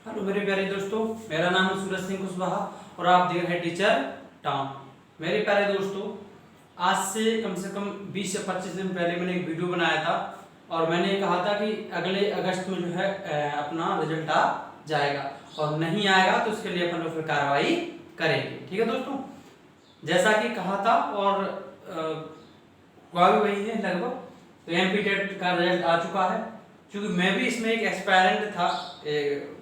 Hello मेरे प्यारे दोस्तों, मेरा नाम है सूरज सिंह कुशवाहा और आप देख रहे हैं टीचर टाउन। मेरे प्यारे दोस्तों, आज से कम 20 से 25 दिन पहले मैंने एक वीडियो बनाया था और मैंने कहा था कि अगले अगस्त में जो है अपना रिजल्ट आ जाएगा और नहीं आएगा तो उसके लिए अपन लोग फिर कार्रवाई करेंगे। ठीक है दोस्तों, जैसा कि कहा था और हुआ भी वही है लगभग। तो एमपी टेट का रिजल्ट आ चुका है। क्योंकि मैं भी इसमें एक एस्पायरेंट था,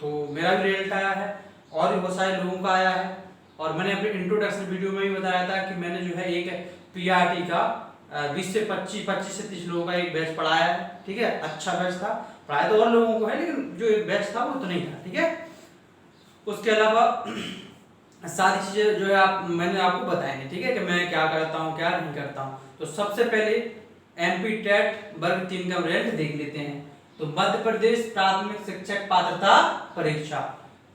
तो मेरा भी रिजल्ट आया है और भी बहुत सारे लोगों का आया है। और मैंने अपने इंट्रोडक्शन वीडियो में भी बताया था कि मैंने जो है एक पीआरटी का 20 से 25 से 30 लोगों का एक बैच पढ़ाया है। ठीक है, अच्छा बैच था, पढ़ाया तो और लोगों को है लेकिन जो एक बैच था वो तो नहीं था। ठीक है, उसके अलावा सारी चीजें जो है मैंने आपको बताएंगे। ठीक है, कि मैं क्या करता हूँ क्या नहीं करता हूँ। तो सबसे पहले एमपी टेट वर्ग 3 का रिजल्ट देख लेते हैं। तो मध्य प्रदेश प्राथमिक शिक्षक पात्रता परीक्षा,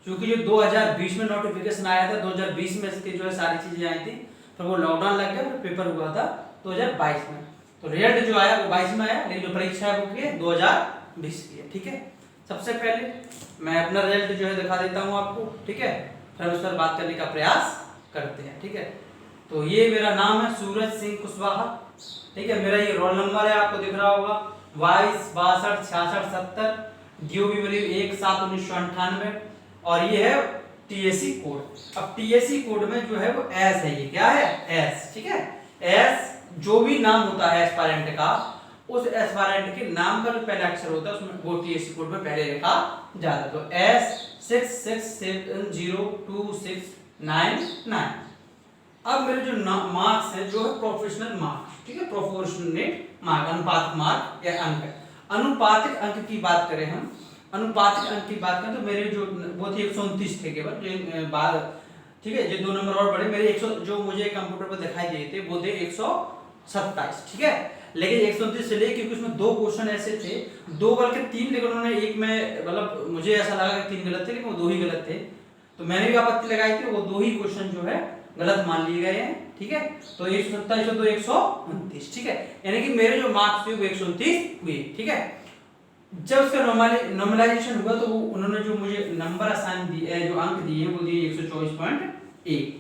क्योंकि जो 2020 में नोटिफिकेशन आया था, 2020 में इसकी जो है सारी चीजें आई थी, फिर वो लॉकडाउन लग गया, फिर पेपर हुआ था 2022 में। तो रिजल्ट जो आया वो 22 में आया, लेकिन जो परीक्षा है वो की 2020 की है। ठीक है, सबसे पहले मैं अपना रिजल्ट जो है दिखा देता हूँ आपको। ठीक है, फिर उस पर बात करने का प्रयास करते हैं। ठीक है, तो ये मेरा नाम है सूरज सिंह कुशवाहा। ठीक है, मेरा ये रोल नंबर है, आपको दिख रहा होगा 22 62 66 70, DOB मेरी 1/7/1998 और ये है टीएससी कोड। अब टीएससी कोड में जो है वो एस है, ये क्या है एस। ठीक है, एस जो भी नाम होता है एस्पायरेंट का, उस एस्पायरेंट के नाम का जो पहला अक्षर होता है उसमें वो टीएससी कोड में पहले लिखा जाता है। तो एस 66702699। अब मेरे जो मार्क्स है जो है प्रोफेशनल मार्क्स। ठीक है, प्रोपोर्शनेट मार्क, अनुपातिक मार्क या अंक। अनुपातिक अंक की बात करें हम, अनुपातिक अंक की बात करें तो मेरे जो वो थे 129 थे केवल जो बाद। ठीक है, जो 2 नंबर और बढ़े मेरे 100 जो मुझे कंप्यूटर पर दिखाई दिए थे वो थे 127। ठीक है, लेकिन 129 से लेके क्योंकि उसमें 2 क्वेश्चन ऐसे थे, 2 बल्कि 3, लेकिन उन्होंने एक में मतलब मुझे ऐसा लगा कि 3 गलत थे लेकिन वो 2 ही गलत थे। तो मैंने भी आपत्ति लगाई थी, वो 2 ही क्वेश्चन जो है गलत मान लिए गए हैं। ठीक है, तो 127 और 2 129। ठीक है, यानी कि मेरे जो मार्क्स हुए वो 129 हुए। ठीक है, जब उसका नॉर्मलाइजेशन हुआ तो उन्होंने जो मुझे नंबर असाइन दिए, जो अंक दिए वो दिए 124.1,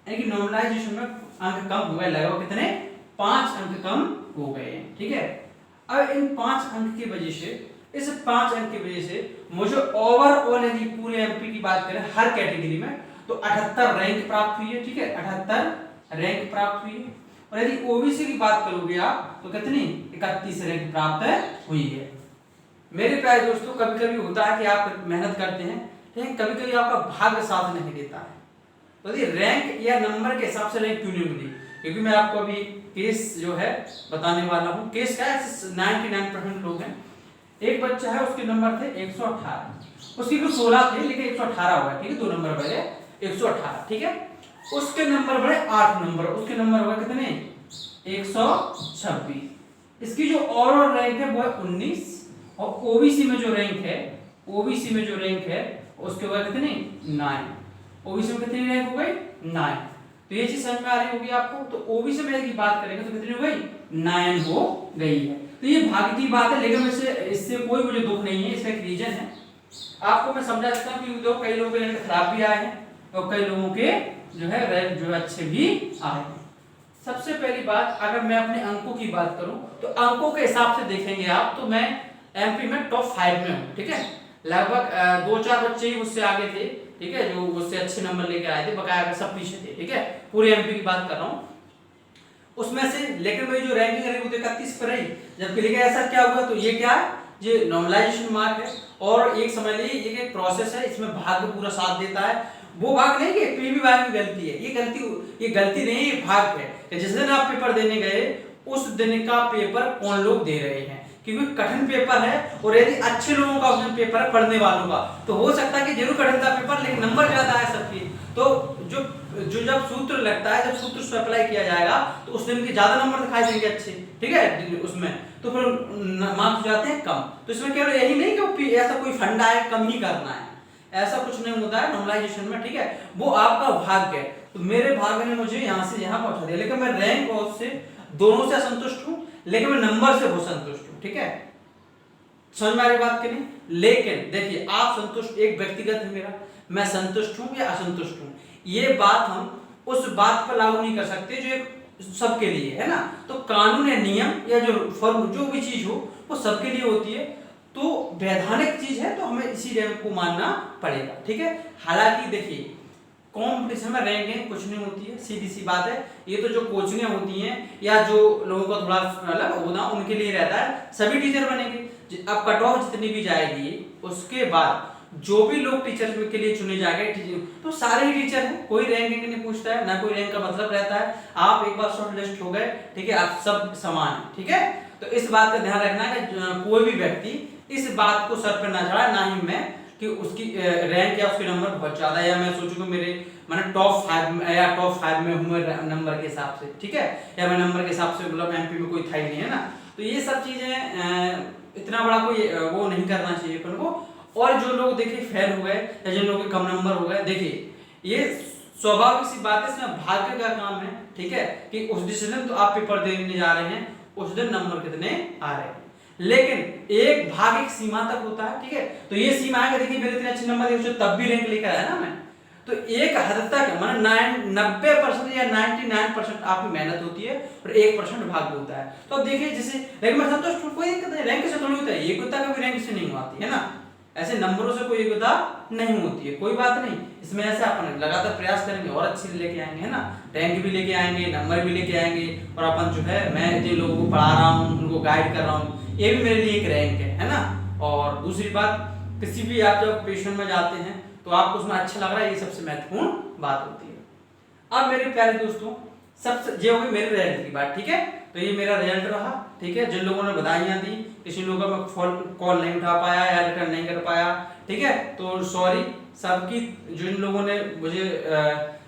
यानी कि नॉर्मलाइजेशन में अंक कम हो गए, लगभग कितने 5 अंक कम हो गए हैं। ठीक है, अब इन 5 अंक की वजह से, इस 5 अंक की वजह से मुझे ओवरऑल यदि पूरे एमपी की बात करें हर कैटेगरी में तो 78 रैंक प्राप्त हुई है। ठीक है, 78 रैंक प्राप्त हुई है। और यदि ओबीसी की बात करोगे आप तो कितनी 31 रैंक प्राप्त हुई है। मेरे प्यारे दोस्तों, कभी कभी होता है कि आप मेहनत करते हैं लेकिन कभी कभी आपका भाग्य साथ नहीं देता है। तो यदि रैंक या नंबर के हिसाब से रैंक क्यों नहीं मिली, क्योंकि मैं आपको अभी केस जो है बताने वाला हूँ। केस क्या है, 99% लोग हैं। एक बच्चा है, उसके नंबर थे 118, उसकी कुछ 16 थे लेकिन 118 हुआ। ठीक है, 2 नंबर बढ़े 118। ठीक है, उसके नंबर बढ़े 8 नंबर, उसके नंबर हुआ कितने 126। इसकी जो ओवरऑल रैंक है वो है 19 और ओबीसी में जो रैंक है, ओबीसी में जो रैंक है उसके हुआ कितने 9। ओबीसी में कितनी रैंक हो गई 9। तो ये चीज समझ में आ रही होगी आपको। तो ओबीसी में की बात करेंगे तो कितनी हो गई 9 हो गई है। तो ये भाग्य की बात है, लेकिन इससे कोई मुझे दुख नहीं है। इसका एक रीजन है, आपको मैं समझा सकता हूँ कि कई लोगों के रैंक खराब भी आए हैं और कई लोगों के जो है रैंक जो है अच्छे भी आए हैं। सबसे पहली बात, अगर मैं अपने अंकों की बात करूं तो अंकों के हिसाब से देखेंगे आप तो मैं एमपी में टॉप 5 में हूं। ठीक है, लगभग 2-4 बच्चे ही मुझसे आगे थे। ठीक है, जो मुझसे अच्छे नंबर लेके आए थे, बकाया सब पीछे थे। ठीक है, पूरे एमपी की बात कर रहा हूं उसमें से, लेकिन मेरी जो रैंकिंग रही वो 31 पर रही। जबकि लेकिन ऐसा क्या हुआ, तो ये क्या है, ये नॉर्मलाइजेशन मार्क है और एक समझ लीजिए ये एक प्रोसेस है, इसमें भाग्य पूरा साथ देता है। वो भाग नहीं कि पीवी भाग की गलती है, ये गलती नहीं, ये भाग है कि जिस दिन आप पेपर देने गए उस दिन का पेपर कौन लोग दे रहे हैं, क्योंकि कठिन पेपर है और यदि अच्छे लोगों का उसमें पेपर है पढ़ने वालों का, तो हो सकता है कि जरूर कठिन था पेपर लेकिन नंबर ज्यादा है सबकी। तो जो जब सूत्र लगता है, जब सूत्र से अप्लाई किया जाएगा तो उस दिन के ज्यादा नंबर दिखाई देंगे अच्छे। ठीक है, उसमें तो फिर मार्क्स जाते हैं कम। तो इसमें केवल यही नहीं कि ऐसा कोई फंडा है कम ही करना है, ऐसा कुछ नहीं होता है नॉर्मलाइजेशन में। ठीक है, वो आपका भाग्य है। तो मेरे भाग्य ने मुझे यहाँ से यहाँ पहुंचा दिया, लेकिन मैं रैंक और से दोनों से असंतुष्ट हूँ, लेकिन मैं नंबर से बहुत संतुष्ट हूँ। ठीक है, समझ में आ रही बात कि नहीं? लेकिन देखिए आप संतुष्ट, एक व्यक्तिगत है मेरा, मैं संतुष्ट हूं या असंतुष्ट हूं, ये बात हम उस बात पर लागू नहीं कर सकते जो एक सबके लिए है ना। तो कानून या नियम या जो फर्म जो भी चीज हो वो सबके लिए होती है, तो वैधानिक चीज है तो हमें इसी रैंक को मानना पड़ेगा, ठीक है। हालांकि देखिए कंपटीशन में रैंकिंग कुछ नहीं होती है, सीधी सी बात है। ये तो जो कोचिंगें होती हैं या जो लोगों का थोड़ा अलग होना उनके लिए रहता है, सभी टीचर बनेंगे। अब कट ऑफ जितनी भी जाएगी उसके बाद जो भी लोग टीचर के लिए चुने जाएंगे तो सारे ही टीचर हैं, कोई रैंकिंग नहीं पूछता है, ना कोई रैंक का मतलब रहता है। आप एक बार शॉर्ट लिस्ट हो गए, ठीक है, आप सब समान हैं, ठीक है। तो इस बात का ध्यान रखना है कि कोई भी व्यक्ति इस बात को सर पर ना चढ़ाए, ना ही मैं कि उसकी रैंक या उसके नंबर बहुत ज्यादा है, या मैं सोचूं कि मेरे मैंने टॉप 5 या टॉप 5 में हूं नंबर के हिसाब से, ठीक है, या मैं नंबर के हिसाब से, मतलब एमपी में कोई था ही नहीं, है ना। तो ये सब चीजें इतना बड़ा कोई वो नहीं करना चाहिए अपन को। और जो लोग देखिए फेल हो गए या जिन लोगों के कम नंबर हो गए, देखिए ये स्वाभाविक सी बात है, इसमें भाग्य का काम है, ठीक है, कि उस दिन तो आप पेपर देने जा रहे हैं, उस दिन नंबर कितने आ रहे हैं, लेकिन एक भाग एक सीमा तक होता है, ठीक है। तो ये सीमा है कि देखिए मेरे इतने अच्छे नंबर थे तब भी रैंक लेकर आया ना मैं, तो एक हद तक माना 90% या 99% आपकी मेहनत होती है और 1% भाग्य होता है। तो अब देखिए जैसे लेकिन मैं संतुष्ट हूं, कोई दिक्कत नहीं, रैंक से थोड़ी होता है, योग्यता कभी रैंक से नहीं आती है ना, ऐसे नंबरों से कोई योग्यता नहीं होती है, कोई बात नहीं। इसमें ऐसे अपन लगातार प्रयास करेंगे और अच्छी लेके आएंगे, है ना, रैंक भी लेके आएंगे, नंबर भी लेके आएंगे, और अपन जो है मैं जिन लोगों को पढ़ा रहा हूँ उनको गाइड कर रहा हूँ, ये भी मेरे लिए एक रैंक है ना। और दूसरी बात, किसी भी आप जब पेशेंट में जाते हैं तो आपको उसमें अच्छा लग रहा है, ये सबसे महत्वपूर्ण बात होती है। अब मेरे प्यारे दोस्तों, सबसे ये हो गई मेरे रिजल्ट की बात, ठीक है। तो ये मेरा रिजल्ट रहा, ठीक है। जिन लोगों ने बधाइयां दी, किसी लोगों का मैं कॉल नहीं उठा पाया या रिटर्न नहीं कर पाया, ठीक है, तो सॉरी सबकी। जिन लोगों ने मुझे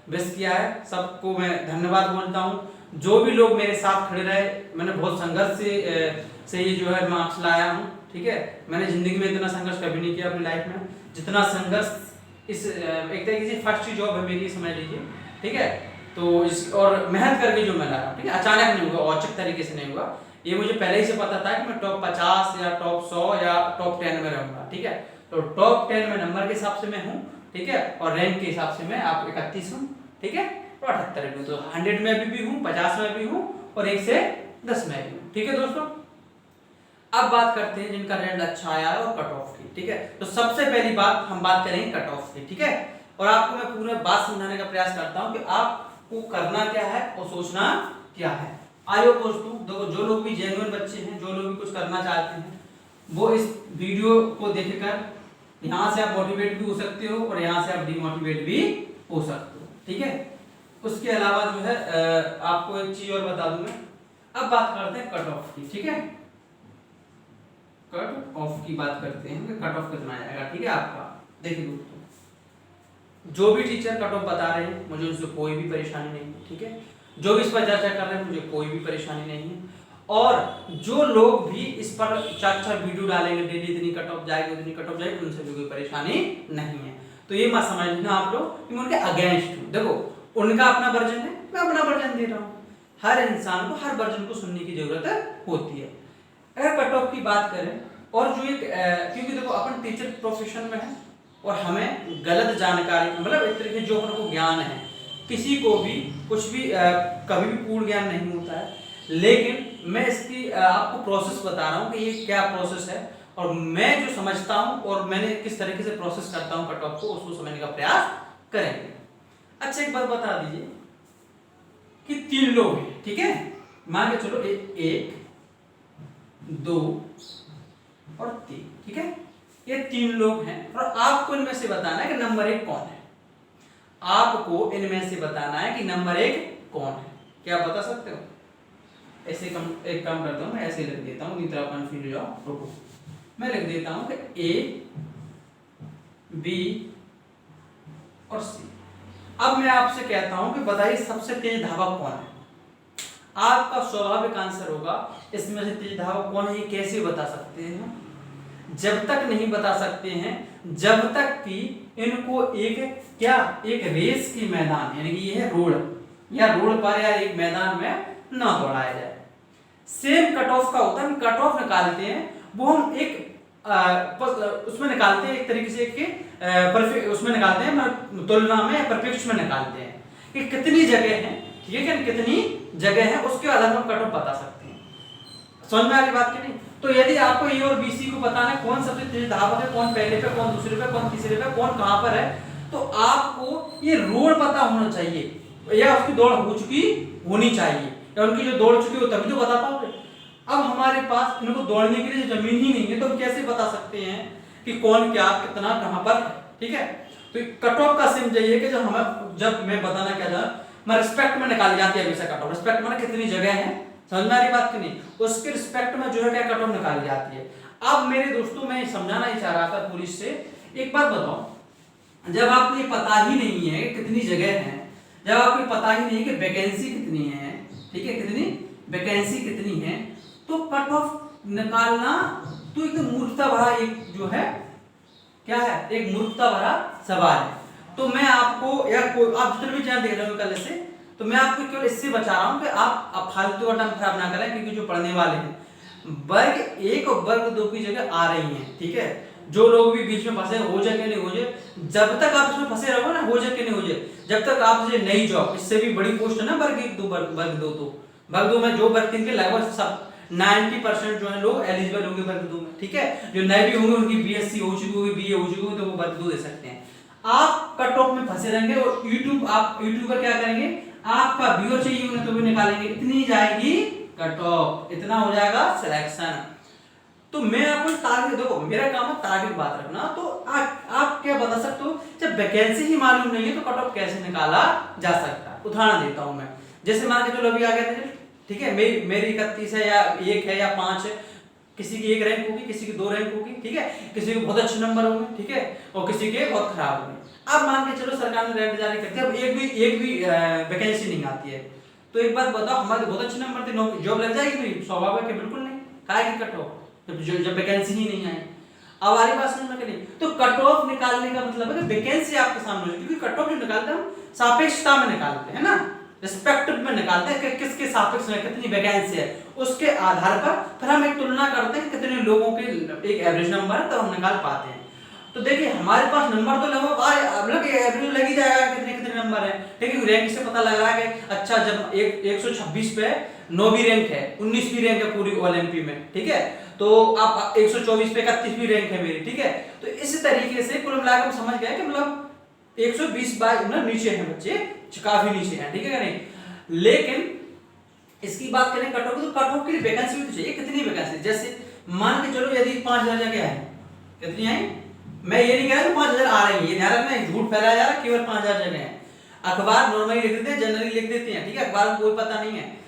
विश किया है सबको मैं धन्यवाद बोलता हूँ। जो भी लोग मेरे साथ खड़े रहे, मैंने बहुत संघर्ष से ये जो है मार्क्स लाया हूँ, ठीक है। मैंने जिंदगी में इतना संघर्ष कभी नहीं किया अपनी लाइफ में जितना संघर्ष इस एक तरीके से फर्स्ट जॉब है मेरी, समझ लीजिए, ठीक है। तो इस और मेहनत करके जो मैं लाया, ठीक है, अचानक नहीं हुआ, औचक तरीके से नहीं हुआ, ये मुझे पहले ही से पता था कि मैं टॉप 50 या टॉप 100 या टॉप 10 में रहूंगा, ठीक है। तो टॉप 10 में नंबर के हिसाब से मैं हूँ, ठीक है, और रैंक के हिसाब से मैं आप 31 हूँ, ठीक है, और 78 में, तो 100 में भी हूँ, 50 में भी हूँ, और 1 से 10 में भी हूँ, ठीक है दोस्तों। अब बात करते हैं जिनका रैंक अच्छा आया है और कट ऑफ की, ठीक है। तो सबसे पहली बात हम बात करेंगे कट ऑफ की, ठीक है। और आपको मैं पूरा बात समझाने का प्रयास करता हूँ कि आपको करना क्या है और सोचना क्या है। आइए दोस्तों, देखो जो लोग भी जेन्युइन बच्चे हैं, जो लोग भी कुछ करना चाहते हैं, वो इस वीडियो को देखकर यहाँ से आप मोटिवेट भी हो सकते हो और यहाँ से आप डिमोटिवेट भी हो सकते हो, ठीक है। उसके अलावा जो है आपको एक चीज और बता दूं मैं। अब बात करते हैं कट ऑफ की, ठीक है। कट ऑफ की बात करते हैं कि कट ऑफ कितना आएगा, ठीक है आपका। देखिए दोस्तों, जो भी टीचर कट ऑफ बता रहे हैं मुझे उनसे कोई भी परेशानी नहीं है, ठीक है। जो भी इस पर चर्चा कर रहे हैं मुझे कोई भी परेशानी नहीं है, और जो लोग भी इस पर 4-4 वीडियो डालेंगे डेली, इतनी कट ऑफ जाएगी उतनी कट ऑफ जाएगी, उनसे भी कोई परेशानी नहीं है। तो ये मत समझना आप लोग कि मैं उनके अगेंस्ट हूँ। देखो उनका अपना वर्जन है, मैं अपना वर्जन दे रहा हूँ। हर इंसान को हर वर्जन को सुनने की जरूरत होती है। अगर कट ऑफ की बात करें, और जो एक क्योंकि देखो अपन टीचर प्रोफेशन में है और हमें गलत जानकारी, मतलब एक तरीके जो अपन को ज्ञान है, किसी को भी कुछ भी कभी भी पूर्ण ज्ञान नहीं होता है, लेकिन मैं इसकी आपको प्रोसेस बता रहा हूँ कि ये क्या प्रोसेस है और मैं जो समझता हूँ और मैंने किस तरीके से प्रोसेस करता हूँ कट ऑफ को, उसको समझने का प्रयास करेंगे। अच्छा एक बात बता दीजिए कि 3 लोग हैं, ठीक है, मान के चलो 1 2 और 3, ठीक है, ये 3 लोग हैं और आपको इनमें से बताना है कि नंबर 1 कौन है। आपको इनमें से बताना है कि नंबर 1 कौन है। क्या आप बता सकते हो? ऐसे एक काम करता हूं, मैं ऐसे लिख देता हूं, नहीं तो आप कंफ्यूज हो जाओ। रुको, मैं लिख देता हूं कि ए बी और सी। अब मैं आपसे कहता हूं कि बताइए सबसे तेज धावक कौन है। आपका स्वाभाविक आंसर होगा इसमें से तेज धावक कौन है, ये कैसे बता सकते हैं? जब तक नहीं बता सकते हैं जब तक कि इनको एक रेस की मैदान, यानी कि ये है रोड, या रोड पर या एक मैदान में ना दौड़ाया जाए। सेम कट ऑफ का होता है, हम कट ऑफ निकालते हैं, वो हम एक उसमें निकालते हैं, एक तरीके से के उसमें निकालते हैं, मतलब तुलना में परफेक्ट में निकालते हैं कि कितनी जगह है, ठीक है, कितनी जगह है, उसके आधार पर कट ऑफ बता सकते हैं। समझ में आ रही बात की नहीं? तो यदि आपको ए और बी सी को बताना है कौन सबसे तेज धावक है, कौन पहले पे, कौन दूसरे पे, कौन तीसरे पे, कौन कहां पर है, तो आपको ये रोड पता होना चाहिए या उसकी दौड़ हो चुकी होनी चाहिए, या उनकी जो दौड़ चुकी हो तभी तो बता पाओगे। अब हमारे पास इनको दौड़ने के लिए जमीन ही नहीं है, तो हम कैसे बता सकते हैं कि कौन क्या कितना कहां पर है, ठीक है। तो कट ऑफ का सिम चाहिए कि जब मैं बताना क्या था, मैं रिस्पेक्ट में निकाली जाती है हमेशा कट ऑफ। रिस्पेक्ट में कितनी जगह है, समझ में आ रही बात की नहीं, उसके रिस्पेक्ट में जो है क्या कट ऑफ निकाली जाती है। अब मेरे दोस्तों मैं समझाना ही चाह रहा था पुलिस से, एक बात बताओ, जब आपको ये पता ही नहीं है कितनी जगह है, जब आपको पता ही नहीं कि वैकेंसी कितनी है, ठीक है, कितनी वैकेंसी कितनी है, तो कट ऑफ निकालना तो एक मूर्खता भरा एक जो है क्या है, एक मूर्खता भरा सवाल है। तो मैं आपको या कोई आप जितने भी चैनल देख रहे हो कल से, तो मैं आपको केवल इससे बचा रहा हूं कि आप फालतू का टाइम खराब ना करें, क्योंकि जो पढ़ने वाले हैं वर्ग 1 और वर्ग 2 की जगह आ रही हैं, ठीक है। जो लोग भी बीच में फंसे हो जाए कि नहीं हो जाए, जब तक आप इसमें फंसे रहो ना, हो जाए कि नहीं हो जाए, जब तक आप नई जॉब, इससे भी बड़ी पोस्ट है ना वर्ग 1 2 वर्ग 2, तो वर्ग 2 में जो वर्ग 3 के लगभग सब 90% जो है लोग एलिजिबल होंगे वर्ग 2 में, ठीक है। जो नए भी होंगे उनकी बीएससी हो चुकी होगी, बीए हो चुकी होगी, तो वो वर्ग 2 दे सकते हैं। आप कट ऑफ में फंसे रहेंगे और यूट्यूब पर क्या करेंगे, आपका व्यूअर चाहिए उन्हें तो भी निकालेंगे, इतनी जाएगी कट ऑफ, इतना हो जाएगा सिलेक्शन। तो मैं आपको टारगेट, देखो मेरा काम है टारगेट बात रखना, तो आप क्या बता सकते हो, जब वैकेंसी ही मालूम नहीं है तो कट ऑफ कैसे निकाला जा सकता है। उदाहरण देता हूं मैं, जैसे मान के चलो अभी आ गया था, ठीक है, मेरी 31 है या 1 है या 5 है, किसी की 1 रैंक होगी, किसी की 2 रैंक होगी, ठीक है, किसी के बहुत अच्छे नंबर होंगे, ठीक है, और किसी के बहुत खराब होंगे। अब मान के चलो सरकार ने रैंक जारी करती है, अब एक भी वैकेंसी नहीं आती है, तो एक बात बताओ, हमारे बहुत अच्छे नंबर थे, जॉब लग जाएगी मेरी? स्वाभाविक है, बिल्कुल नहीं, काहे की कट ऑफ, जब वैकेंसी ही नहीं आई। अब आ रही बात समझ में कि नहीं? तो कट ऑफ निकालने का मतलब है कि वैकेंसी आपके सामने हो, क्योंकि कट ऑफ जो निकालते हैं हम सापेक्षता में निकालते हैं ना, रिस्पेक्टिव में निकालते हैं कि किसके सापेक्ष में कितनी वैकेंसी है, उसके आधार पर फिर हम एक तुलना करते हैं कितने लोगों के एक एवरेज नंबर है, तो हम निकाल पाते हैं। तो देखिए हमारे पास नंबर तो लगभग एवरेज लग ही जाएगा कितने कितने नंबर है, लेकिन रैंक से पता लग रहा है कि अच्छा जब 126 पे 9वीं रैंक है, 19वीं रैंक है पूरी ओलंपी में, ठीक है, तो आप 124 पे 31वीं रैंक है मेरी, ठीक है। तो इस तरीके से कुल मिलाकर समझ गए कि मतलब 120 मतलब नीचे हैं बच्चे, काफी नीचे हैं, ठीक है नहीं। लेकिन इसकी बात करें कट ऑफ, तो कट ऑफ के लिए वैकेंसी भी तो चाहिए, कितनी वैकेंसी, जैसे मान के चलो यदि 5000 जगह है, कितनी है, मैं ये नहीं कह रहा कि 5000 आ रही है, ये ध्यान रखना, झूठ फैलाया जा रहा है, केवल 5000 जगह है। अखबार नॉर्मली लिख देते हैं, जनरली लिख देते हैं, ठीक है, अखबार को कोई पता नहीं है।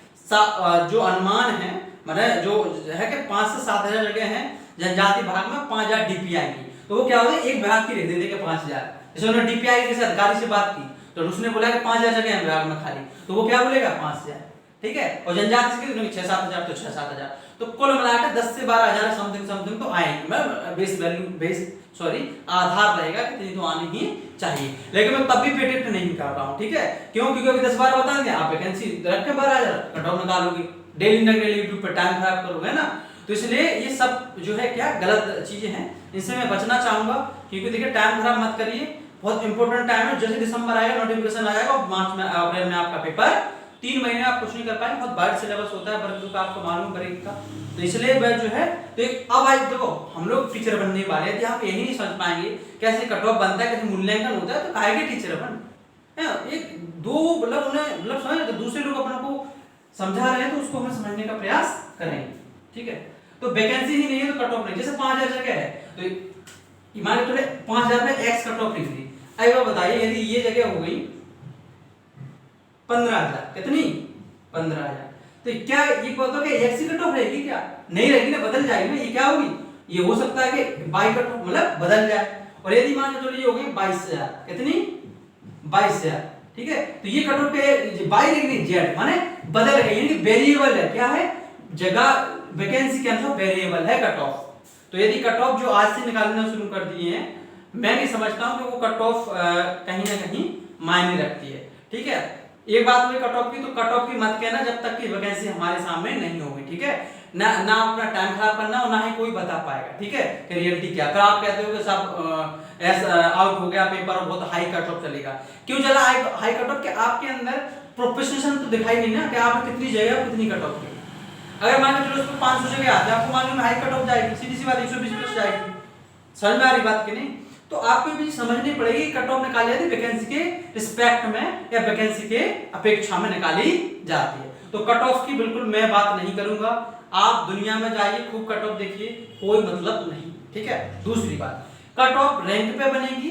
जो अनुमान है, मतलब जो है कि 5 से 7000 जगह है जनजाति भाग में, 5000 डीपीआई की, तो वो क्या होता है, एक विभाग की लिख देते कि 5000। जैसे उन्होंने डीपीआई के अधिकारी से बात की, तो उसने बोला कि 5000 जगह है विभाग में खाली, तो वो क्या बोलेगा 5000, ठीक है, और जनजाति से 6-7 तो 6-7 तो कुल मिलाकर 10 से 12 समथिंग तो आएंगे, मैं आधार रहेगा कितनी तो आनी ही चाहिए। लेकिन मैं तब भी प्रेडिक्ट नहीं कर रहा हूं, ठीक है, क्यों, क्योंकि अभी 10-12 बता देंगे, आप वैकेंसी रख के 12,000 कट ऑफ निकालोगे, डेली ना डेली यूट्यूब पर टाइम खराब करोगे ना, तो इसलिए ये सब जो है क्या गलत चीजें हैं, इनसे मैं बचना चाहूंगा, क्योंकि देखिए टाइम खराब मत करिए, बहुत इंपॉर्टेंट टाइम है, जैसे दिसंबर आएगा नोटिफिकेशन आएगा, मार्च में अप्रैल में आपका पेपर, 3 महीने आप कुछ नहीं कर पाएंगे, बहुत वाइड सिलेबस होता है वर्ग का, आपको मालूम ब्रेक का, तो इसलिए मैं जो है तो अब आज देखो हम लोग टीचर बनने वाले हैं, आप यही नहीं समझ पाएंगे कैसे कट ऑफ बनता है, कैसे मूल्यांकन होता है, तो काहे के टीचर बन एक दो मतलब उन्हें मतलब समझ, तो दूसरे लोग अपने को समझा रहे हैं तो उसको हमें समझने का प्रयास करेंगे, ठीक है। तो वैकेंसी ही नहीं है तो कट ऑफ नहीं, जैसे 5000 जगह है तो मान लो 5000 में एक्स कट ऑफ लिख दी, अब बताइए यदि ये जगह हो गई 15,000, कितनी 15,000, तो क्या ये पता कि एक्स ही कट ऑफ रहेगी, क्या नहीं रहेगी ना, बदल जाएगी ना, ये क्या होगी, ये हो सकता है कि बाई कट ऑफ मतलब बदल जाए, और यदि मान लो ये हो गई 22,000, कितनी 22,000, ठीक है, तो ये कट ऑफ पे बाई लिखनी जेड माने बदल गई, यानी वेरिएबल है, क्या है, जगह वैकेंसी के अनुसार वेरिएबल है कट ऑफ। तो यदि कट ऑफ जो आज से निकालना शुरू कर दिए हैं, मैं भी समझता हूं कि वो कट ऑफ कहीं ना कहीं मायने रखती है, ठीक है। एक बात हुई कट ऑफ की, तो कट ऑफ की मत कहना जब तक कि वैकेंसी हमारे सामने नहीं होगी, ठीक है। ना अपना टाइम खराब करना और ना ही कोई बता पाएगा, ठीक है, कि रियलिटी क्या। अगर आप कहते हो कि सब ऐसा आउट हो गया पेपर और बहुत हाई कट ऑफ चलेगा, क्यों चला हाई कट ऑफ? कि आपके अंदर प्रोफेशनलिज्म तो दिखाई नहीं ना, कि आपने कितनी जगह कितनी कट ऑफ की। अगर मान के चलो उसमें 500 जगह आते हैं, आपको मालूम है हाई कट ऑफ जाएगी, सीधी सी बात 120 प्लस जाएगी। समझ में आ रही बात कि नहीं? तो आपको भी समझनी पड़ेगी कट ऑफ निकाली जाती है वैकेंसी के रिस्पेक्ट में या वैकेंसी के अपेक्षा में निकाली जाती है। तो कट ऑफ की बिल्कुल मैं बात नहीं करूंगा, आप दुनिया में जाइए खूब कट ऑफ देखिए, कोई मतलब नहीं, ठीक है। दूसरी बात, कट ऑफ रैंक पे बनेगी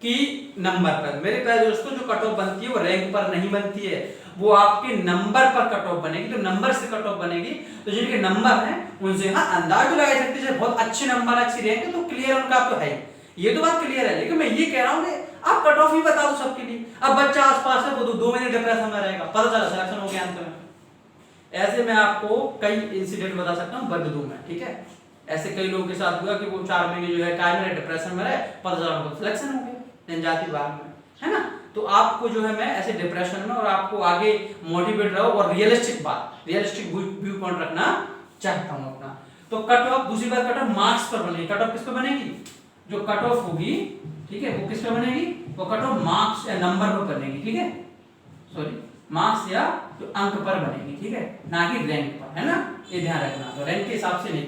कि नंबर पर? मेरे प्यारे दोस्तों, जो कट ऑफ बनती है वो रैंक पर नहीं बनती है, वो आपके नंबर पर कट ऑफ बनेगी। तो नंबर से कट ऑफ बनेगी, तो जिनके नंबर हैं उनसे हाँ अंदाज लगा सकते हैं, बहुत अच्छे नंबर अच्छी रैंक है तो क्लियर उनका तो है, ये तो बात क्लियर है। लेकिन मैं ये कह रहा हूँ कि आप कट ऑफ ही बता दो सबके लिए। अब बच्चा आसपास है, वो 2 महीने डिप्रेशन में रहेगा, पता चला सिलेक्शन हो गया अंत में। ऐसे मैं आपको कई इंसिडेंट बता सकता हूँ वर्ग 2 में, ठीक है। ऐसे कई लोगों के साथ हुआ कि वो 4 महीने जो है काय में डिप्रेशन में रहे, पता चला उनको सिलेक्शन हो गया जनजाति विभाग में, है ना। तो आपको जो है मैं ऐसे डिप्रेशन में और आपको आगे मोटिवेट रहो और रियलिस्टिक व्यू पॉइंट रखना चाहता हूँ अपना। तो कट ऑफ, दूसरी बात, कट ऑफ मार्क्स पर बनेगी। कट ऑफ किस पर बनेगी? जो कट ऑफ होगी, ठीक है, वो किस पे बनेगी? वो कट ऑफ मार्क्स या नंबर पर बनेगी, ठीक है, सॉरी मार्क्स या तो अंक पर बनेगी, ठीक है, ना कि रैंक पर, है ना, ये ध्यान रखना। तो रैंक के हिसाब से नहीं,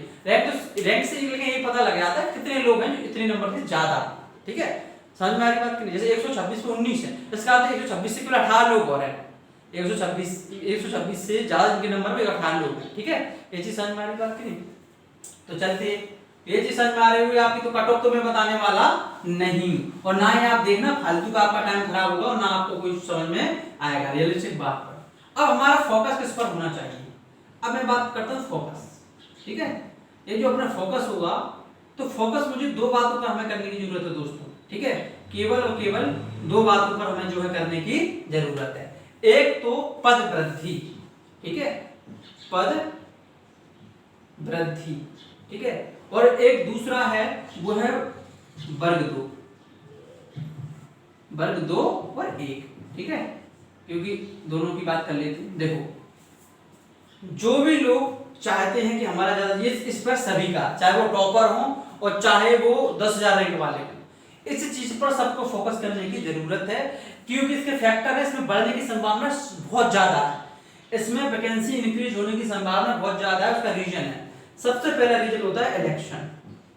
रैंक से ये पता लग जाता है कितने लोग हैं जो इतने नंबर से ज्यादा, ठीक है। समझ में आ रही बात की नहीं? जैसे 126 पे 19 है, इसका अर्थ है 126 से केवल 18 लोग और हैं, 126 से ज्यादा जिनके नंबर पे 18 लोग हैं, ठीक है। ये चीज समझ में आ रही बात की नहीं? तो चलते, ये चीज समझ में आ रही हुई आपकी। तो कट ऑफ तो मैं बताने वाला नहीं, और ना ही आप देखना फालतू का आपका टाइम खराब होगा और ना आपको कोई समझ में आएगा रियलिस्टिक बात पर। अब हमारा फोकस किस पर होना चाहिए? अब मैं बात करता हूँ फोकस, ठीक है। ये जो अपना फोकस होगा, तो फोकस मुझे 2 बातों पर हमें करने की जरूरत है दोस्तों, ठीक है। केवल और केवल 2 बातों पर हमें जो है करने की जरूरत है। एक तो पद वृद्धि, ठीक है, पद वृद्धि, ठीक है, और एक दूसरा है वो है वर्ग 2 और 1, ठीक है, क्योंकि दोनों की बात कर लेते हैं। देखो, जो भी लोग चाहते हैं कि हमारा ज्यादा, ये इस पर सभी का, चाहे वो टॉपर हो और चाहे वो 10,000 रैंक वाले हो, इस चीज पर सबको फोकस करने की जरूरत है, क्योंकि इसके फैक्टर है, इसमें बढ़ने की संभावना बहुत ज्यादा है, इसमें वैकेंसी इंक्रीज होने की संभावना बहुत ज्यादा है। उसका रीजन है, सबसे पहला रीजन होता है इलेक्शन।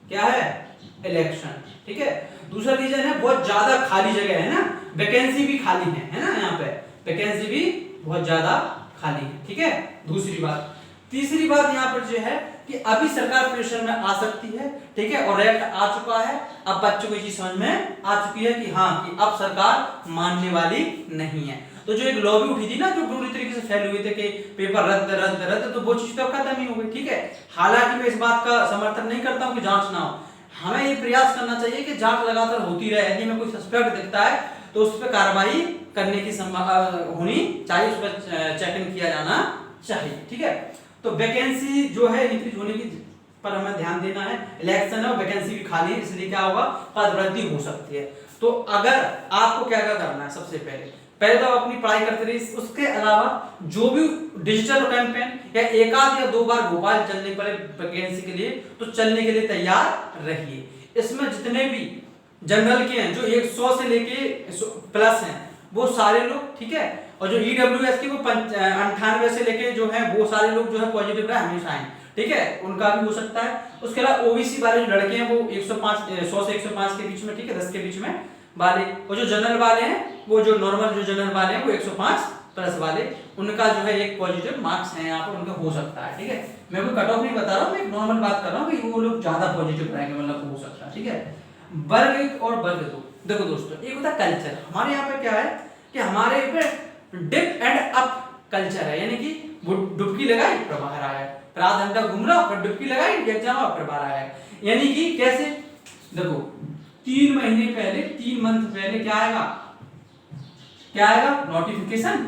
क्या है? इलेक्शन, ठीक है। दूसरा रीजन है बहुत ज्यादा खाली जगह है ना, वैकेंसी भी खाली है ना, यहाँ पे वैकेंसी भी बहुत ज्यादा खाली है, ठीक है, दूसरी बात। तीसरी बात यहाँ पर जो है कि अभी सरकार प्रेशर में आ सकती है, ठीक है, और रेट आ चुका है। अब बच्चों को ये चीज समझ में आ चुकी है कि हाँ, कि अब सरकार मानने वाली नहीं है। तो जो एक लॉबी उठी थी ना, जो पूरी तरीके से फैले हुए थे कि पेपर रद्द रद्द रद्द, तो वो चीज तो खत्म ही हो गई, ठीक है। हालांकि मैं इस बात का समर्थन नहीं करता हूँ कि जांच ना हो, हमें ये प्रयास करना चाहिए कि जांच लगातार होती रहे। यदि हमें कोई सस्पेक्ट दिखता है तो उस पर कार्रवाई करने की होनी चाहिए, उस पर चेकिंग किया जाना चाहिए, ठीक है। तो वैकेंसी जो है इंक्रीज होने की पर हमें ध्यान देना है। इलेक्शन है और वैकेंसी भी खाली है, इसलिए क्या होगा, पद वृद्धि हो सकती है। तो अगर आपको क्या करना है, सबसे पहले तो अपनी पढ़ाई करते रहिए, उसके अलावा जो भी डिजिटल कैंपेन या 1 या 2 बार भोपाल चलने पड़े वैकेंसी के लिए, तो चलने के लिए तैयार रहिए। इसमें जितने भी जनरल के हैं, जो 100 से लेके प्लस हैं, वो सारे लोग, ठीक है, और जो ईडब्ल्यूएस की वो 98 से लेके जो है वो सारे लोग जो है पॉजिटिव रहे हमेशा हैं, ठीक है, उनका भी हो सकता है। उसके अलावा ओबीसी वाले जो लड़के हैं वो 100 से 105 के बीच में, ठीक है, 10 के बीच में वाले, और जो जनरल वाले हैं, वो जो नॉर्मल जो जनरल वाले हैं वो 105 प्लस वाले, उनका जो है एक पॉजिटिव मार्क्स है यहाँ पर, उनका हो सकता है, ठीक है। मैं कोई कट ऑफ नहीं बता रहा हूँ, मैं एक नॉर्मल बात कर रहा हूँ कि वो लोग ज्यादा पॉजिटिव रहेंगे, मतलब हो सकता है, ठीक है। वर्ग 1 और वर्ग 2, देखो दोस्तों, एक होता है कल्चर। हमारे यहाँ पे क्या है कि हमारे पे डिप एंड अप कल्चर है, यानी कि वो डुबकी लगाई फिर बाहर आया, फिर आधा घंटा घूम रहा, फिर डुबकी लगाई, एग्जाम हुआ, फिर बाहर आया। यानी कि कैसे, देखो 3 महीने पहले, 3 मंथ पहले क्या आएगा नोटिफिकेशन,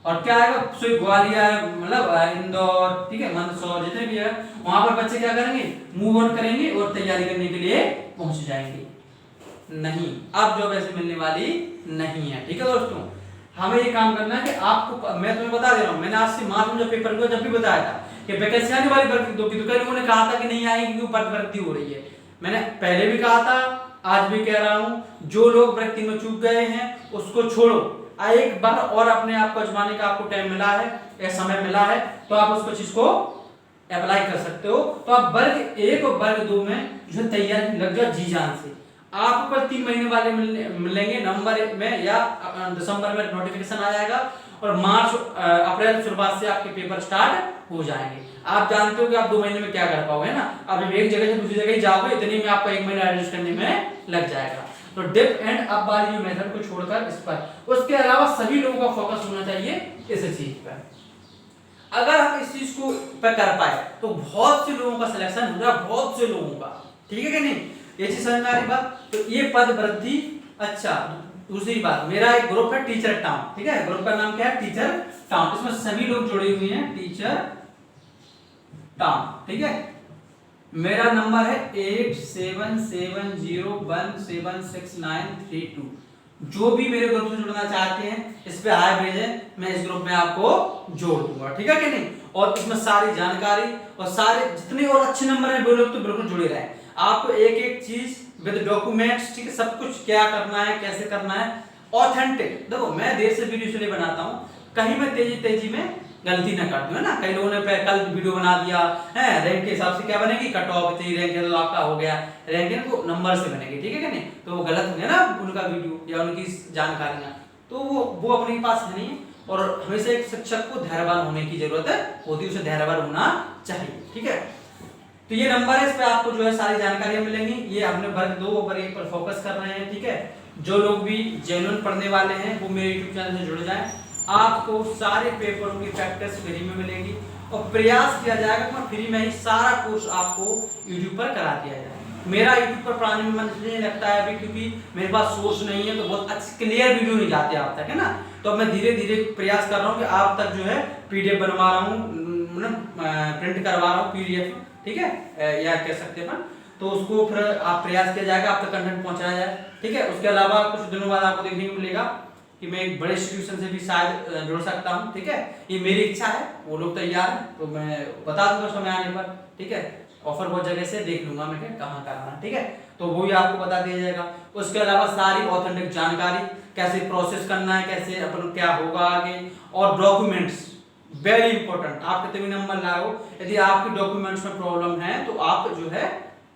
और क्या आएगा, ग्वालियर, मतलब इंदौर, ठीक है, मंदसौर, जितने भी है वहां पर बच्चे क्या करेंगे, मूव ऑन करेंगे और तैयारी करने के लिए पहुंच जाएंगे। नहीं, अब जॉब ऐसे मिलने वाली नहीं है, ठीक है दोस्तों। हमें ये काम करना है कि आपको, मैं तुम्हें बता दे रहा हूँ, मैंने आज से मार्च में जब पेपर हुआ जब भी बताया था कि वैकेंसी आने वाली भर्ती होगी, तो कई लोगों ने कहा था कि नहीं आएगी क्योंकि पद भर्ती हो रही है। मैंने पहले भी कहा था, आज भी कह रहा हूं, जो लोग भर्ती में चूक गए हैं उसको छोड़ो, एक बार और अपने आप को आजमाने का आपको टाइम मिला है या समय मिला है, तो आप उसको चीज को अप्लाई कर सकते हो। तो आप वर्ग 1 और वर्ग 2 में जो तैयारी लग जाओ जी जान से। आपको पर 3 महीने वाले मिलेंगे, नवंबर में या दिसंबर में नोटिफिकेशन आ जाएगा और मार्च अप्रैल शुरुआत से आपके पेपर स्टार्ट हो जाएंगे। आप जानते हो कि आप 2 महीने में क्या कर पाओगे ना, आप एक जगह से दूसरी जगह जाओगे, इतने में आपको 1 महीना एडजस्ट करने में लग जाएगा। तो डिप एंड अप वाली मेथड को छोड़कर इस पर, उसके अलावा सभी लोगों का फोकस होना चाहिए इस चीज पर। अगर हम इस चीज को पर कर पाए तो बहुत से लोगों का सिलेक्शन हो जाए, बहुत से लोगों का, ठीक है कि नहीं, ये चीज समझ में आ रही बात। तो ये पद वृद्धि। अच्छा, दूसरी बात, मेरा एक ग्रुप है टीचर टाउन, ठीक है, ग्रुप का नाम क्या है, टीचर टाउन, इसमें सभी लोग जुड़े हुए हैं, टीचर टाउन, ठीक है। मेरा नंबर है 8770176932। जो भी मेरे ग्रुप से जुड़ना चाहते हैं इस पे हाय भेजें, मैं इस ग्रुप में आपको जोड़ दूंगा, ठीक है कि नहीं। और इसमें सारी जानकारी और सारे जितने और अच्छे नंबर हैं वो लोग तो बिल्कुल जुड़े रहें। आपको एक एक चीज विद डॉक्यूमेंट्स, ठीक है, सब कुछ क्या करना है, कैसे करना है, ऑथेंटिक। देखो मैं देर से वीडियो इसलिए बनाता हूँ, कहीं मैं तेजी में गलती ना कर दूं, है ना। कई लोगों ने कल वीडियो बना दिया है, रैंक के हिसाब से क्या बनेगी, कट ऑफ इतनी रैंक है तो आपका हो गया, रैंक है तो नंबर से बनेगी, ठीक है कि नहीं। तो वो गलत हो गया ना उनका वीडियो या उनकी जानकारियां, तो वो अपने पास है नहीं। और हमेशा एक शिक्षक को धैर्यवान होने की जरूरत होती है, उसे धैर्यवान होना चाहिए, ठीक है। तो ये नंबर है, इस पे आपको जो है सारी जानकारियां मिलेंगी। ये हमने वर्ग 2 और वर्ग 1 पर फोकस कर रहे हैं, ठीक है। जो लोग भी जेन्युइन पढ़ने वाले हैं वो मेरे यूट्यूब चैनल से जुड़ जाएं। आपको सारे पेपरों की प्रैक्टिस फ्री में मिलेगी और प्रयास किया जाएगा कि फ्री में ही सारा कोर्स आपको यूट्यूब पर करा दिया जाए। मेरा यूट्यूब पर पढ़ाने में मन नहीं लगता है अभी, क्योंकि मेरे पास सोर्स नहीं है, तो बहुत अच्छी क्लियर वीडियो नहीं जाते आप तक, है ना। तो मैं धीरे धीरे प्रयास कर रहा हूँ कि आप तक जो है पीडीएफ बनवा रहा हूँ, प्रिंट करवा रहा हूँ पीडीएफ, ठीक है, या कह सकते हैं, तो उसको फिर आप प्रयास किया जाएगा आप तक कंटेंट पहुंचाया जाए, ठीक है। उसके अलावा कुछ दिनों बाद आपको देखने को मिलेगा कि मैं एक बड़े इंस्टीट्यूशन से भी शायद जुड़ सकता हूं, ठीक है। ये मेरी इच्छा है, वो लोग तैयार हैं तो मैं बता दूंगा समय आने पर, ठीक है। ऑफर बहुत जगह से देख लूंगा मैं कहाँ करना, ठीक है, तो वो भी आपको बता दिया जाएगा। उसके अलावा सारी ऑथेंटिक जानकारी, कैसे प्रोसेस करना है, कैसे अपन क्या होगा आगे, और डॉक्यूमेंट्स वेरी इंपॉर्टेंट। आप कितने भी नंबर लाओ, यदि आपके डॉक्यूमेंट्स में प्रॉब्लम है तो आप जो है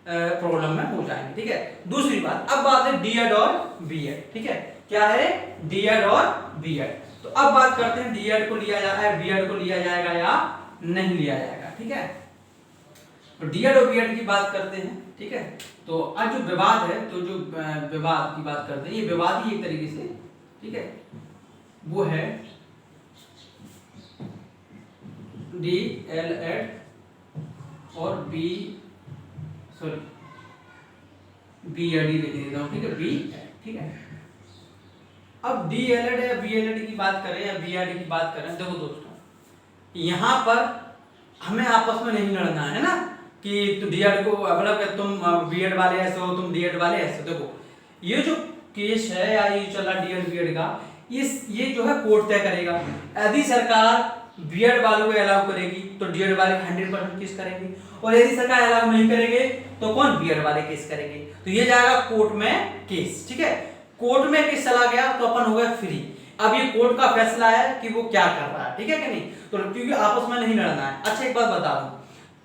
प्रॉब्लम में हो जाएंगे, ठीक है। दूसरी बात, अब बात है डीएड और बीएड, ठीक है। क्या है, डीएड और बीएड। तो अब बात करते हैं डीएड को लिया जाए, बीएड को लिया जाएगा या नहीं लिया जाएगा, ठीक है। तो डीएड और बीएड की बात करते हैं, ठीक है। तो आज जो विवाद है, तो जो विवाद की बात करते हैं, ये विवाद ही एक तरीके से, ठीक है, वो है डीएलएड और बीएड लिख देता हूं, ठीक है, बीएड, ठीक है। अब डीएलएड या बीएलएड की बात करें या बीएड की बात करें, देखो दोस्तों, यहाँ पर हमें आपस में नहीं लड़ना है ना, कि तो डीएड को मतलब तुम बीएड वाले ऐसे हो, तुम डीएड वाले ऐसे। देखो ये जो केस है या ये चल रहा डीएड बीएड का, ये जो है कोर्ट तय करेगा। यदि सरकार बीएड वालों को अलाउ करेगी तो डीएड वाले 100% केस करेंगे, और यदि सरकार अलाउ नहीं करेंगे तो कौन, बीएड वाले केस करेंगे। तो ये जाएगा कोर्ट में केस, ठीक है। कोर्ट में केस चला गया तो अपन हो गया फ्री। अब ये कोर्ट का फैसला है कि वो क्या कर रहा है, ठीक है कि नहीं। तो क्योंकि आपस में नहीं लड़ना है। अच्छा एक बात बता दूं,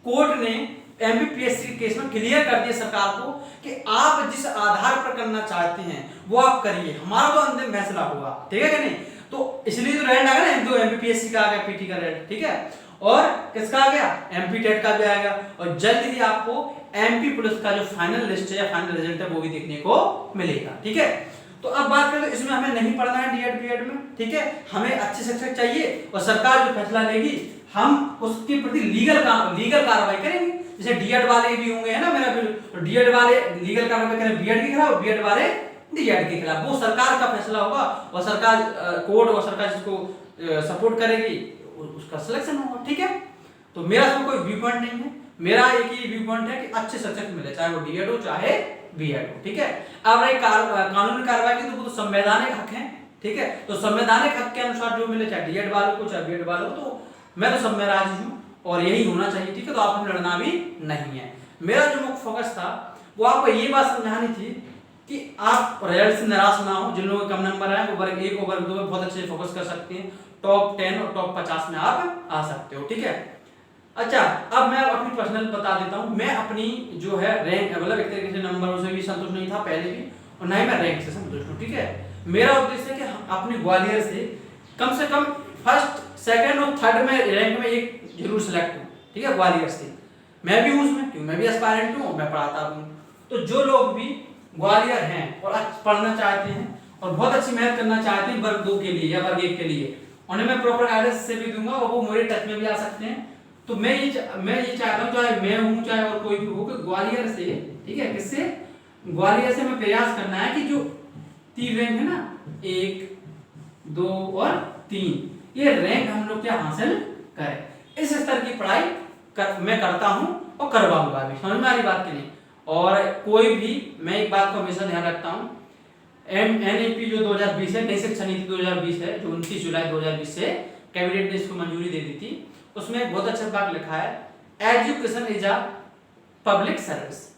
कोर्ट ने एमपीपीएससी केस में क्लियर कर दिया सरकार को कि आप जिस आधार पर करना चाहते हैं वो आप करिए, हमारा तो अंतिम फैसला होगा, ठीक है कि नहीं। तो इसलिए तो रैंक आ गया ना, दो एमपीपीएससी का आ गया, पीटी का रैंक, ठीक है, और किसका आ गया, एमपी टेट का भी आएगा। और जल्द ही आपको एमपी पुलिस का जो फाइनल लिस्ट है या फाइनल रिजल्ट है वो भी देखने को मिलेगा, ठीक है। तो अब बात करें, इसमें हमें नहीं पढ़ना है डीएड बीएड में, ठीक है। हमें अच्छे शिक्षक चाहिए और सरकार जो फैसला लेगी हम उसके प्रति लीगल कार्रवाई करेंगे। जैसे डीएड वाले भी होंगे, है ना, मेरा डीएड वाले लीगल कार्रवाई करें बीएड के खिलाफ, बीएड वाले डीएड के खिलाफ, वो सरकार का फैसला होगा और सरकार कोर्ट और सरकार जिसको सपोर्ट करेगी उसका सिलेक्शन होगा, ठीक है। तो मेरा इसमें कोई व्यू पॉइंट नहीं है, मेरा एक ही व्यू पॉइंट है कि अच्छे शिक्षक मिले, चाहे वो डीएड हो चाहे बीएड हो, ठीक है। अब रही कानूनी कार्रवाई की, तो वो तो संवैधानिक हक है, ठीक है। तो संवैधानिक हक के अनुसार जो मिले, चाहे डीएड वालों को चाहे बीएड वालों को, तो मैं तो सब में राजी हूँ और यही होना चाहिए, ठीक है। तो आपको लड़ना भी नहीं है। मेरा जो मुख्य फोकस था वो आपको ये बात समझानी थी कि आप रिजल्ट से निराश ना हो। जिन लोगों के कम नंबर आए वो वर्ग 1 और वर्ग 2 में बहुत अच्छे से फोकस कर सकते हैं, टॉप 10 और टॉप 50 में आप आ सकते हो, ठीक है। अच्छा, अब मैं अपनी पर्सनल बता देता हूँ। मैं अपनी जो है रैंक, मतलब एक तरीके से नंबरों से भी संतुष्ट नहीं था पहले भी, और ना ही मैं रैंक से संतुष्ट हूँ, ठीक है। मेरा उद्देश्य है कि अपने ग्वालियर से कम फर्स्ट, सेकंड और थर्ड में रैंक में एक जरूर सिलेक्ट हूँ, ठीक है। ग्वालियर से मैं भी हूँ उसमें, क्यों, मैं भी एस्पायरेंट हूँ, मैं पढ़ाता हूँ। तो जो लोग भी ग्वालियर हैं और पढ़ना चाहते हैं और बहुत अच्छी मेहनत करना चाहते हैं वर्ग 2 के लिए या वर्ग 1 के लिए, उन्हें मैं प्रॉपर गाइडेंस से भी दूंगा और वो मेरे टच में भी आ सकते हैं। तो मैं ये चाहता हूँ, चाहे मैं हूँ चाहे और कोई भी हो, कि ग्वालियर से, ठीक है, किससे, ग्वालियर से मैं प्रयास करना है कि जो 3 रैंक है ना, 1, 2 और 3, ये रैंक हम लोग क्या हासिल करें। इस स्तर की पढ़ाई मैं करता हूँ और करवाऊंगा भी, समझ में आ रही बात की नहीं। और कोई भी, मैं एक बात को हमेशा ध्यान रखता हूँ, NEP जो 2020 है, नई शिक्षा नीति 2020 है, जो 29 जुलाई 2020 से कैबिनेट ने इसको मंजूरी दे दी थी, उसमें एक बहुत अच्छा बात लिखा है, education is a public service.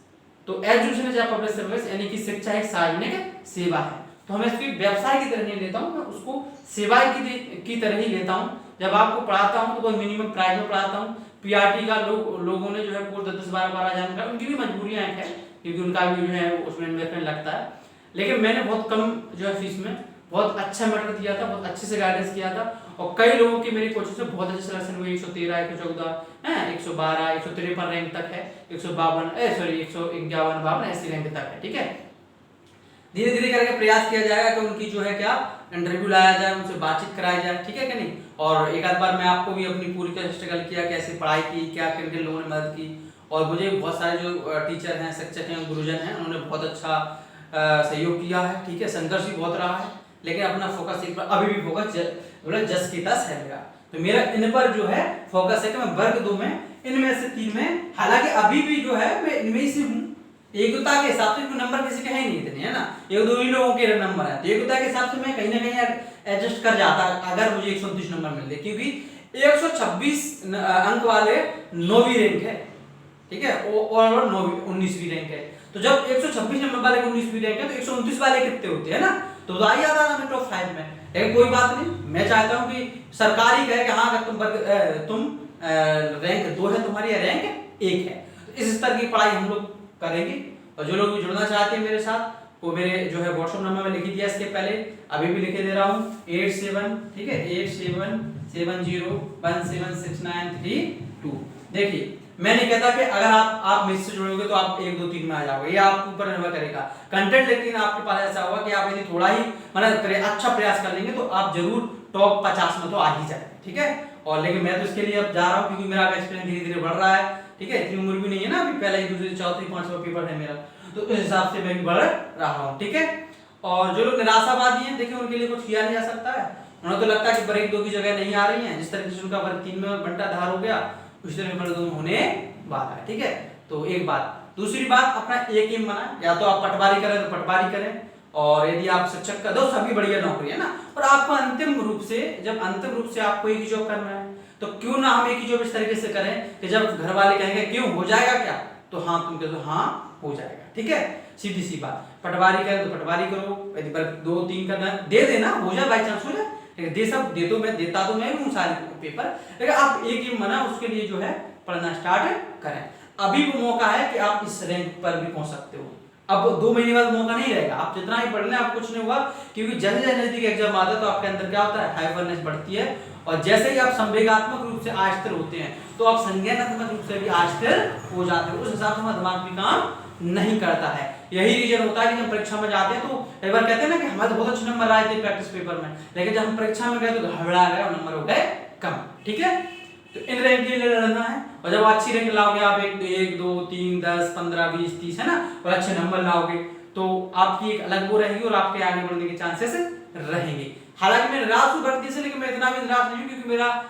तो education is a public service यानी कि शिक्षा एक सार्वजनिक सेवा है। तो मैं इसकी व्यवसाय की तरह नहीं लेता हूँ, मैं उसको सेवा की तरह ही लेता हूँ। जब आपको पढ़ाता हूँ तो कोई मिनिमम प्राइस में पढ़ाता हूँ। PRT का लोगों ने जो है कोर्स 10-12 हजार का, उनकी भी मजबूरियां हैं, क्योंकि उनका भी जो है उसमें इन्वेस्टमेंट लगता है। लेकिन मैंने बहुत कम जो है फीस में बहुत अच्छा मैटर दिया था, बहुत अच्छे से गाइडेंस किया था, और कई लोगों की मेरी कोचिंग से बहुत अच्छे सिलेक्शन हुए। 113, 114 है, 112, 153 रैंक तक है, 151 ऐसी रैंक तक है, ठीक है। धीरे धीरे करके प्रयास किया जाएगा कि उनकी जो है क्या इंटरव्यू लाया जाए, उनसे बातचीत कराई जाए, ठीक है कि नहीं। और एक आध बार मैं आपको भी अपनी पूरी स्ट्रगल किया, कैसे पढ़ाई की, क्या किन किन लोगों ने मदद की, और मुझे बहुत सारे जो टीचर हैं, शिक्षक हैं, गुरुजन हैं, उन्होंने बहुत अच्छा सहयोग किया है, ठीक है। संघर्ष भी बहुत रहा है, लेकिन अपना फोकस एक बार अभी भी फोकस मतलब जस की तस है मेरा। तो मेरा इन पर जो है फोकस है कि मैं वर्ग 2 में इनमें से 3 में, हालांकि अभी भी जो है मैं इनमें से हूँ, एकता के हिसाब से नंबर किसी के है नहीं इतने, है ना, 1-2 ही लोगों के नंबर है, तो एकता के हिसाब से मैं कहीं ना कहीं एडजस्ट कर जाता अगर मुझे 129 नंबर मिलते, क्योंकि 126 अंक वाले 9वीं रैंक है, ठीक है, और 19वीं रैंक है। तो जब 126 नंबर वाले 19वीं रैंक है तो 129 वाले कितने होते हैं ना, तो आ ही आता था टॉप 5 में। लेकिन कोई बात नहीं, मैं चाहता हूं कि सरकार ही कहे कि हाँ अगर तुम रैंक 2 है तुम्हारी, रैंक 1 है, तो इस स्तर की पढ़ाई हम लोग करेंगे। और जो लोग भी जुड़ना चाहते हैं मेरे साथ, वो मेरे जो है व्हाट्सएप नंबर में लिख दिया इसके पहले, अभी भी लिखे दे रहा हूँ, 87, ठीक है, 8770176932। देखिए, मैं नहीं कहता कि अगर आप मुझसे जुड़ोगे तो आप 1, 2, 3 में आ जाओगे, ये आपके ऊपर निर्भर करेगा कंटेंट। लेकिन आपके पास ऐसा होगा कि आप यदि थोड़ा ही मतलब अच्छा प्रयास कर लेंगे तो आप जरूर टॉप 50 में तो आ ही जाए, ठीक है। और लेकिन मैं तो इसके लिए अब जा रहा हूँ, क्योंकि मेरा एक्सपीरियंस धीरे धीरे बढ़ रहा है, ठीक है। इतनी उम्र भी नहीं है ना, अभी पहले 2, 4, 5वां पेपर है मेरा, तो उस हिसाब से मैं भी बढ़ रहा हूँ, ठीक है। और जो लोग निराशावादी हैं, देखिए उनके लिए कुछ किया नहीं जा सकता है। उन्हें तो लगता है कि वर्ग 2 की जगह नहीं आ रही है, जिस तरीके से उनका वर्ग 3 में बंटाधार हो गया, उस तरह वर्ग 2 में होने वाला है, ठीक है। तो एक बात, दूसरी बात, अपना एक एम बनाएं, या तो आप पटवारी करें तो पटवारी करें, और यदि आप शिक्षक का दो, सभी बढ़िया नौकरी है ना। और आपको अंतिम रूप से आपको एक ही जॉब करना है, तो क्यों ना हम एक ही जॉब इस तरीके से करें कि जब घर वाले कहेंगे क्यों हो जाएगा क्या, तो हाँ तुम कह दो हाँ हो जाएगा, ठीक है। सीधी सी बात, पटवारी करें तो पटवारी करो, यदि 2, 3 करना दे देना, हो जाए, बाई चांस हो जाए, मैं देता तो मैं भी हूँ सारे पेपर, लेकिन आप एक ही मना उसके लिए जो है पढ़ना स्टार्ट करें। अभी वो मौका है कि आप इस रैंक पर भी पहुंच सकते हो। अब 2 महीने बाद मौका नहीं रहेगा, आप जितना ही पढ़ लें आप कुछ नहीं होगा, क्योंकि जैसे जैसे नजदीक एग्जाम आता है तो आपके अंदर क्या होता है, हाइपरनेस बढ़ती है, और जैसे ही आप संवेगात्मक रूप से आस्थिर होते हैं तो आप संज्ञानात्मक रूप से भी आस्थिर हो जाते हैं, उस हिसाब से हमारा दिमाग भी काम नहीं करता है। यही रीजन होता है कि जब परीक्षा में जाते हैं तो एक बार कहते हैं ना कि हमारे बहुत अच्छे नंबर आए थे प्रैक्टिस पेपर में, लेकिन जब हम परीक्षा में गए तो घबरा गए और नंबर हो गए कम, ठीक है। तो इन रैंक के लिए लड़ना है, और जब अच्छी रैंक लाओगे आप 1, 2, 3, 10, 15, 20, 30 है ना, और अच्छे नंबर लाओगे तो आपकी एक अलग वो रहेगी और आपके आगे बढ़ने के चांसेस रहेंगे। हालांकि मैं निराश हूँ भर्ती से, लेकिन मैं इतना भी निराश नहीं हूँ, क्योंकि मेरा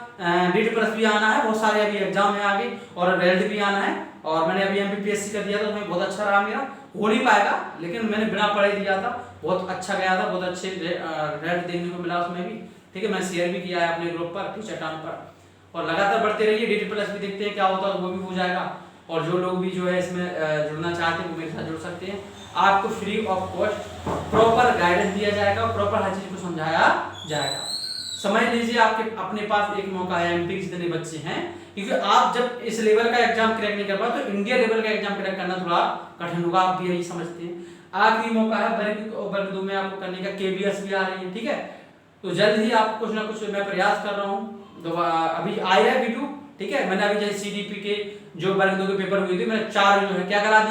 DD+ भी आना है, बहुत सारे अभी एग्जाम है आगे, और रिजल्ट भी आना है, और मैंने अभी MPPSC कर दिया था, उसमें बहुत अच्छा रहा मेरा, हो नहीं पाएगा, लेकिन मैंने बिना पढ़े दिया था, बहुत अच्छा गया था, बहुत अच्छे रिजल्ट देखने को मिला उसमें भी, ठीक है। मैं शेयर भी किया है अपने ग्रुप पर, टीचर टाउन पर, और लगातार बढ़ते रहिए। DT प्लस भी देखते हैं क्या होता है, वो भी हो जाएगा। और जो लोग भी जो है इसमें जुड़ना चाहते हैं वो मेरे साथ जुड़ सकते हैं। आपको free of cost proper guidance दिया जाएगा, प्रॉपर हर चीज को समझाया जाएगा। समझ लीजिए आपके अपने पास एक मौका है, MP के जितने बच्चे हैं, क्योंकि आप जब इस लेवल का एग्जाम क्रैक नहीं कर पाए तो इंडिया लेवल का एग्जाम क्रैक करना थोड़ा कठिन होगा, आप भी यही समझते हैं। आखिरी मौका है वर्ग 2 में आपको करने का, KBS भी आ रही है, ठीक है। तो जल्द ही आप कुछ ना कुछ मैं प्रयास कर रहा हूँ। तो अभी आया है वीडियो, ठीक है। मैंने अभी जैसे CDP के जो वर्ग 2 के पेपर हुए थे, मैंने 4 जो है क्या करा दिया।